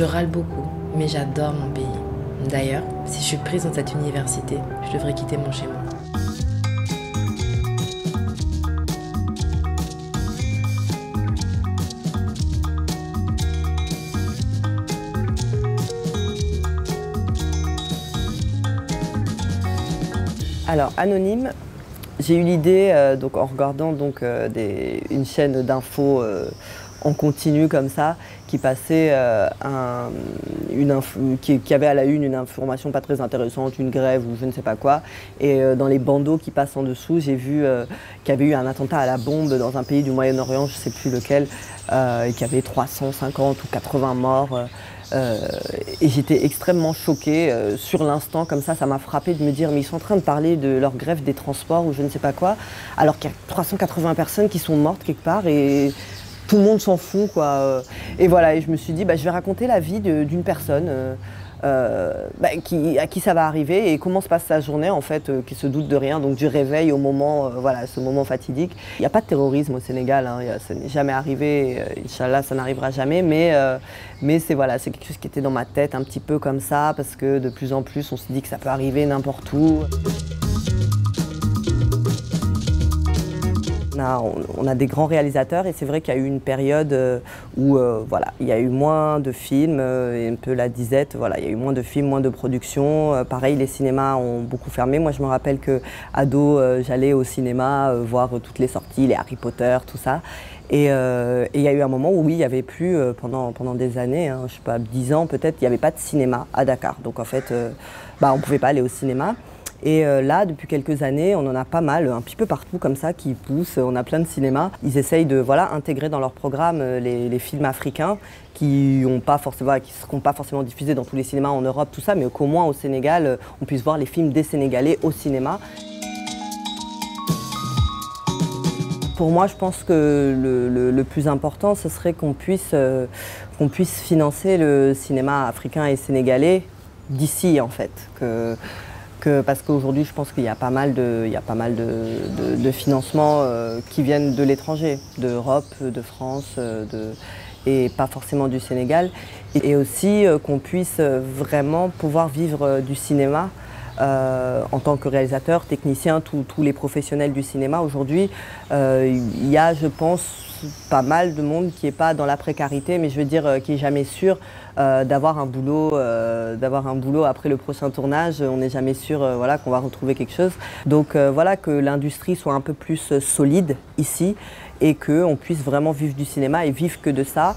Je râle beaucoup, mais j'adore mon pays. D'ailleurs, si je suis prise dans cette université, je devrais quitter mon chez-moi. Alors, Anonyme, j'ai eu l'idée, donc en regardant une chaîne d'infos en continu comme ça, qui passait qui avait à la une information pas très intéressante, une grève ou je ne sais pas quoi. Et dans les bandeaux qui passent en dessous, j'ai vu qu'il y avait eu un attentat à la bombe dans un pays du Moyen-Orient, je ne sais plus lequel, et qu'il y avait 350 ou 80 morts. Et j'étais extrêmement choquée sur l'instant, comme ça m'a frappée de me dire mais ils sont en train de parler de leur grève des transports ou je ne sais pas quoi, alors qu'il y a 380 personnes qui sont mortes quelque part et tout le monde s'en fout quoi. Et voilà, et je me suis dit je vais raconter la vie d'une personne à qui ça va arriver et comment se passe sa journée en fait, qui se doute de rien, donc du réveil au moment, ce moment fatidique. Il n'y a pas de terrorisme au Sénégal, hein, ça n'est jamais arrivé, Inch'Allah ça n'arrivera jamais, mais c'est quelque chose qui était dans ma tête un petit peu comme ça, parce que de plus en plus on se dit que ça peut arriver n'importe où. On a des grands réalisateurs et c'est vrai qu'il y a eu une période où il y a eu moins de films, et un peu la disette, il y a eu moins de films, moins de productions. Pareil, les cinémas ont beaucoup fermé. Moi je me rappelle qu'ado, j'allais au cinéma voir toutes les sorties, les Harry Potter, tout ça. Et il y a eu un moment où oui, il n'y avait plus, pendant des années, hein, je sais pas, 10 ans peut-être, il n'y avait pas de cinéma à Dakar. Donc en fait, on ne pouvait pas aller au cinéma. Et là, depuis quelques années, on en a pas mal, un petit peu partout comme ça, qui poussent. On a plein de cinémas. Ils essayent de intégrer dans leur programme les films africains qui ne seront pas forcément diffusés dans tous les cinémas en Europe, tout ça, mais qu'au moins au Sénégal, on puisse voir les films des Sénégalais au cinéma. Pour moi, je pense que le plus important, ce serait qu'on puisse financer le cinéma africain et sénégalais d'ici, en fait. Parce qu'aujourd'hui, je pense qu'il y a pas mal de financements qui viennent de l'étranger, d'Europe, de France, et pas forcément du Sénégal. Et aussi qu'on puisse vraiment pouvoir vivre du cinéma en tant que réalisateur, technicien, tous les professionnels du cinéma. Aujourd'hui, il y a, je pense, pas mal de monde qui n'est pas dans la précarité, mais je veux dire qui n'est jamais sûr d'avoir un boulot après le prochain tournage. On n'est jamais sûr qu'on va retrouver quelque chose. Donc que l'industrie soit un peu plus solide ici et qu'on puisse vraiment vivre du cinéma et vivre que de ça.